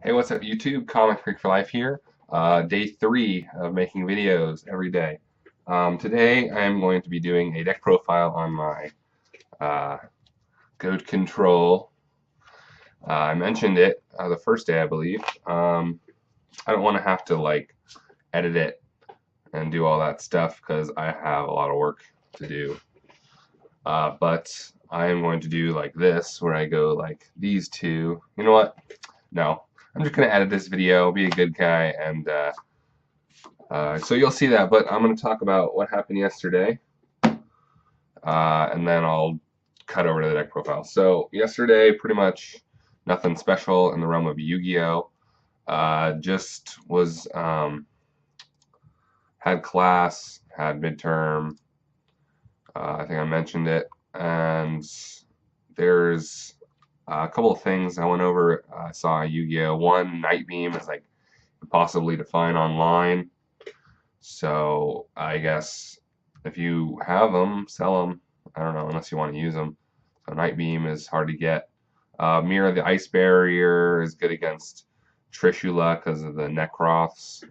Hey, what's up, YouTube? Comic Freak for Life here. Day 3 of making videos every day. Today, I'm going to be doing a deck profile on my uh, Goat Control. I mentioned it the first day, I believe. I don't want to have to edit it and do all that stuff because I have a lot of work to do. But I am going to do like this, where I go like these two. You know what? No. I'm just going to edit this video, be a good guy, and so you'll see that. But I'm going to talk about what happened yesterday, and then I'll cut over to the deck profile. So yesterday, pretty much nothing special in the realm of Yu-Gi-Oh! Just was had class, had midterm. I think I mentioned it, and there's a couple of things I went over. I saw Yu-Gi-Oh! One, Night Beam is like impossibly to find online. So I guess if you have them, sell them. I don't know, unless you want to use them. So Night Beam is hard to get. Mirror the Ice Barrier is good against Trishula because of the Necroths.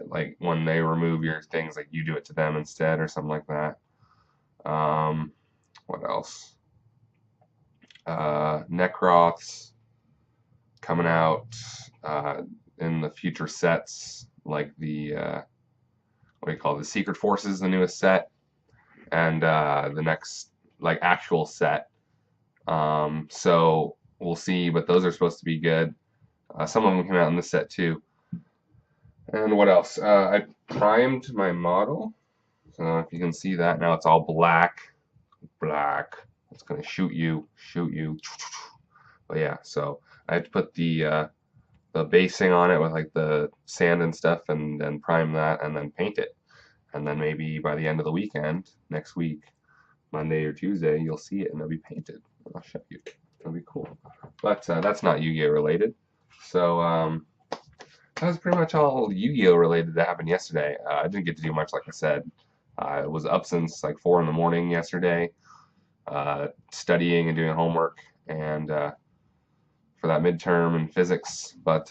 Like when they remove your things, like you do it to them instead or something like that. What else? Necroths coming out in the future sets, like the what do you call it? The Secret Forces, the newest set, and the next like actual set. So we'll see, but those are supposed to be good. Some of them came out in this set too. And what else? I primed my model. So if you can see that now, it's all black. It's gonna shoot you. But yeah, so I had to put the basing on it with like the sand and stuff, and then prime that, and then paint it. And then maybe by the end of the weekend, next week, Monday or Tuesday, you'll see it and it'll be painted. I'll show you. It'll be cool. But that's not Yu-Gi-Oh related. So that was pretty much all Yu-Gi-Oh related that happened yesterday. I didn't get to do much, like I said. I was up since like 4 in the morning yesterday, studying and doing homework, and for that midterm in physics. But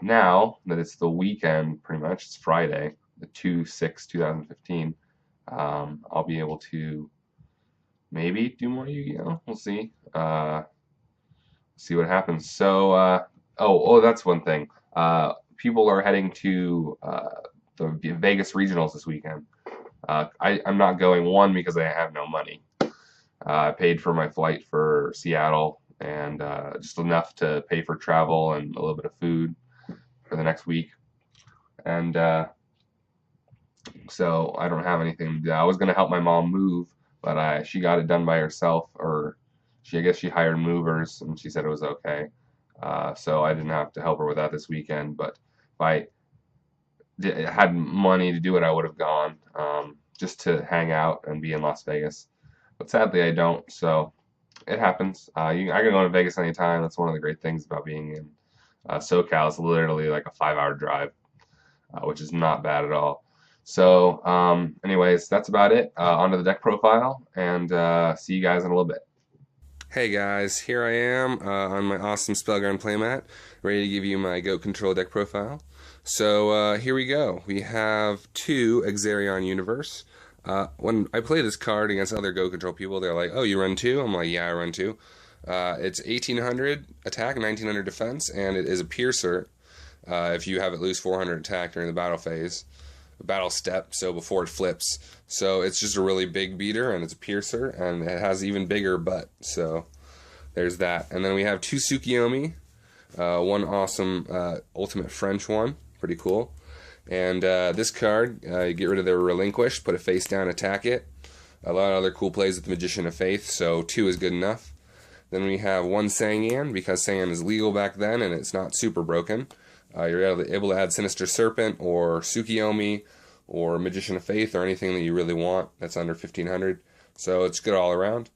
now that it's the weekend, pretty much, it's Friday, the 2/6/2015, I'll be able to maybe do more Yu-Gi-Oh! We'll see. See what happens. So, oh, that's one thing. People are heading to the Vegas regionals this weekend. I'm not going, one, because I have no money. I paid for my flight for Seattle, and just enough to pay for travel and a little bit of food for the next week. And so I don't have anything to do. I was going to help my mom move, but she got it done by herself, or I guess she hired movers, and she said it was okay. So I didn't have to help her with that this weekend. But if I had money to do it, I would have gone, just to hang out and be in Las Vegas. But sadly, I don't, so it happens. I can go to Vegas anytime. That's one of the great things about being in SoCal. It's literally like a 5-hour drive, which is not bad at all. So, anyways, that's about it. Onto the deck profile, and see you guys in a little bit. Hey guys, here I am on my awesome Spellground playmat, ready to give you my Goat Control deck profile. So here we go. We have 2 Exarion Universe. When I play this card against other Goat Control people, they're like, "Oh, you run 2?" I'm like, "Yeah, I run 2." It's 1800 attack, 1900 defense, and it is a piercer. If you have it lose 400 attack during the battle phase, battle step, so before it flips. So it's just a really big beater, and it's a piercer, and it has even bigger butt. So there's that. And then we have 2 Tsukiyomi, one awesome ultimate French one, pretty cool. And this card, you get rid of the Relinquish, put it face down, attack it. A lot of other cool plays with the Magician of Faith, so 2 is good enough. Then we have 1 Sangan, because Sangan is legal back then and it's not super broken. You're able to add Sinister Serpent or Tsukiyomi or Magician of Faith or anything that you really want that's under 1500. So it's good all around.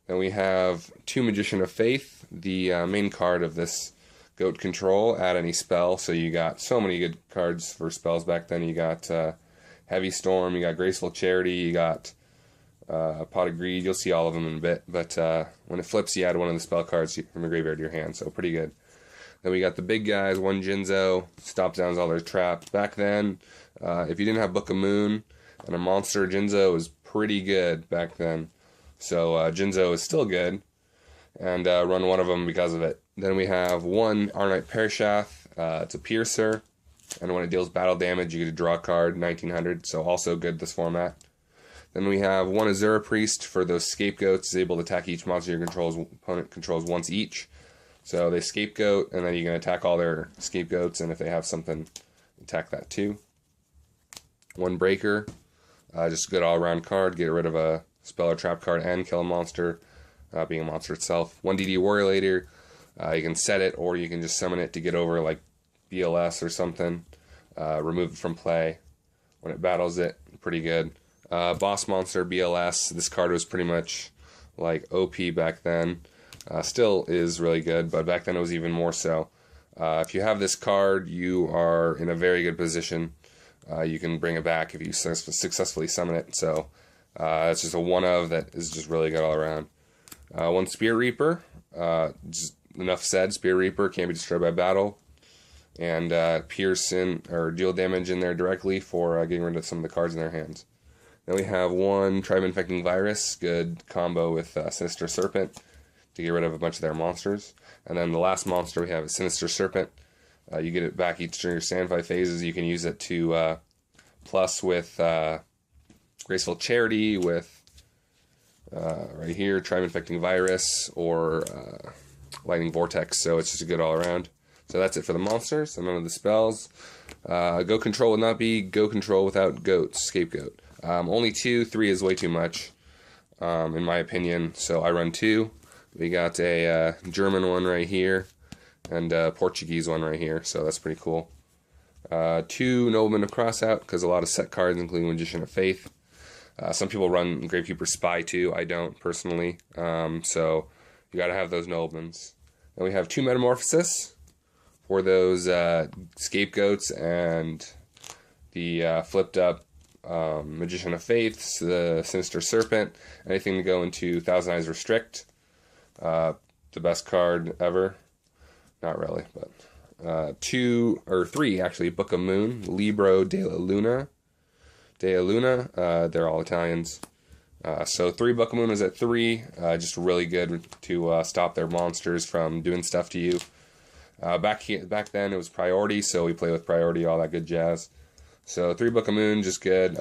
Then we have 2 Magician of Faith, the main card of this Goat Control. Add any spell. So you got so many good cards for spells back then. You got Heavy Storm, you got Graceful Charity, you got Pot of Greed. You'll see all of them in a bit. But when it flips, you add one of the spell cards from the graveyard to your hand. So pretty good. Then we got the big guys, one Jinzo, stops down all their traps. Back then, if you didn't have Book of Moon and a monster, Jinzo was pretty good back then. So Jinzo is still good, and run one of them because of it. Then we have one Arnite Perishath. It's a Piercer, and when it deals battle damage, you get to draw a card, 1900, so also good this format. Then we have one Azura Priest for those scapegoats. Is able to attack each monster your opponent controls once each. So they scapegoat, and then you can attack all their scapegoats, and if they have something, attack that too. One Breaker, just a good all-around card. Get rid of a spell or trap card and kill a monster, being a monster itself. One DD Warrior Leader, you can set it, or you can just summon it to get over like BLS or something. Remove it from play when it battles it. Pretty good. Boss Monster BLS. This card was pretty much like OP back then. Still is really good, but back then it was even more so. If you have this card, you are in a very good position. You can bring it back if you successfully summon it. So it's just a one of that is just really good all around. One Spear Reaper. Just enough said. Spear Reaper can't be destroyed by battle, and pierce in or deal damage in there directly for getting rid of some of the cards in their hands. Then we have one Tribe Infecting Virus, good combo with Sinister Serpent to get rid of a bunch of their monsters. And then the last monster we have is Sinister Serpent. You get it back each during your standby phases. You can use it to plus with Graceful Charity, with right here, Tribe Infecting Virus, or Lightning Vortex. So it's just a good all around. So that's it for the monsters, and none of the spells. Go Control would not be Go Control without Goats, Scapegoat. Only 2, 3 is way too much, in my opinion, so I run 2. We got a German one right here, and a Portuguese one right here, so that's pretty cool. 2 Noblemen of Crossout, because a lot of set cards, including Magician of Faith. Some people run Gravekeeper Spy too, I don't, personally, so you gotta have those Noblemens. Then we have 2 Metamorphosis for those scapegoats and the flipped up Magician of Faith, the Sinister Serpent, anything to go into Thousand Eyes Restrict. The best card ever. Not really, but 2 or 3 actually. Book of Moon, Libro della Luna. They're all Italians. So 3 Book of Moon is at 3. Just really good to stop their monsters from doing stuff to you. Back then it was priority, so we play with priority, all that good jazz. So 3 Book of Moon, just good.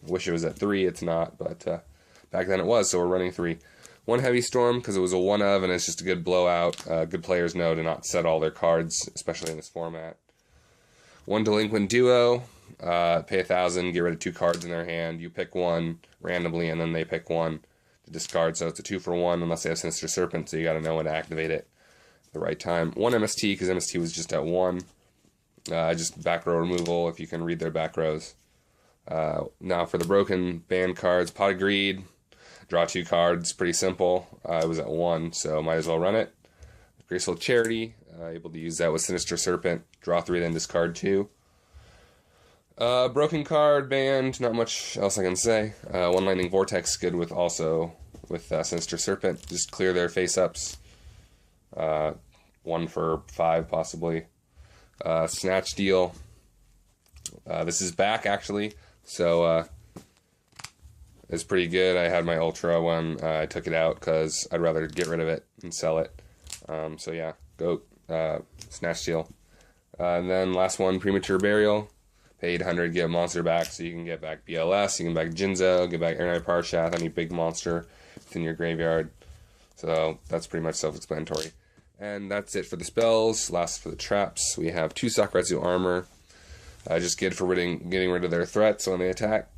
Wish it was at 3, it's not, but back then it was, so we're running 3. 1 Heavy Storm, because it was a one of, and it's just a good blowout. Good players know to not set all their cards, especially in this format. 1 Delinquent Duo, pay 1,000, get rid of 2 cards in their hand. You pick one randomly, and then they pick one to discard, so it's a 2 for 1, unless they have Sinister Serpent, so you gotta know when to activate it at the right time. 1 MST, because MST was just at 1. Just back row removal, if you can read their back rows. Now for the broken banned cards, Pot of Greed, draw 2 cards, pretty simple. It was at 1, so might as well run it. Graceful Charity, able to use that with Sinister Serpent, draw 3, then discard 2. Broken card, banned, not much else I can say. 1 Lightning Vortex, good with also with Sinister Serpent, just clear their face-ups. 1 for 5 possibly. Snatch Deal. This is back actually, so it's pretty good. I had my Ultra when I took it out because I'd rather get rid of it and sell it. So yeah, go Snatch Deal. And then last one, Premature Burial. Pay 800, get a monster back, so you can get back BLS, you can get back Jinzo, get back Arnite Perishath, any big monster within your graveyard. So that's pretty much self-explanatory. And that's it for the spells. Last for the traps, we have 2 Sakuretsu Armor. Just good for getting rid of their threats when they attack.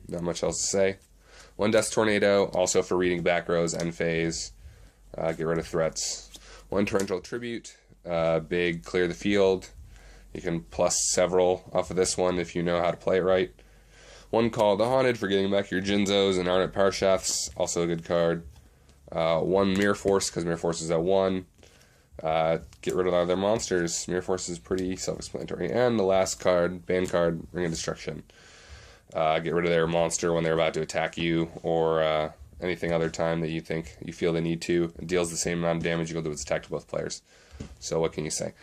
Not much else to say. 1 Dust Tornado, also for reading back rows, end phase. Get rid of threats. 1 Torrential Tribute, big, clear the field. You can plus several off of this one if you know how to play it right. 1 Call of the Haunted for getting back your Jinzos and Arnite Perishaths, also a good card. 1 Mirror Force, because Mirror Force is at 1. Get rid of all their monsters. Mirror Force is pretty self-explanatory. And the last card, ban card, Ring of Destruction. Get rid of their monster when they're about to attack you, or anything other time that you feel they need to. It deals the same amount of damage equal to its attack to both players. So what can you say?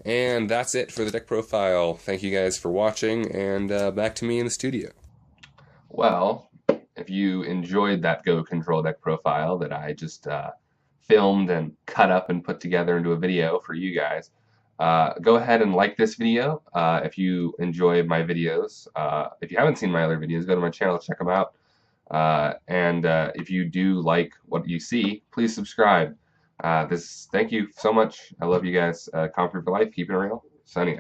And that's it for the deck profile. Thank you guys for watching, and back to me in the studio. Well, if you enjoyed that Go Control deck profile that I just filmed and cut up and put together into a video for you guys, go ahead and like this video if you enjoy my videos. If you haven't seen my other videos, go to my channel, check them out. And if you do like what you see, please subscribe. Thank you so much. I love you guys. Comfort for life. Keep it real. Sunny.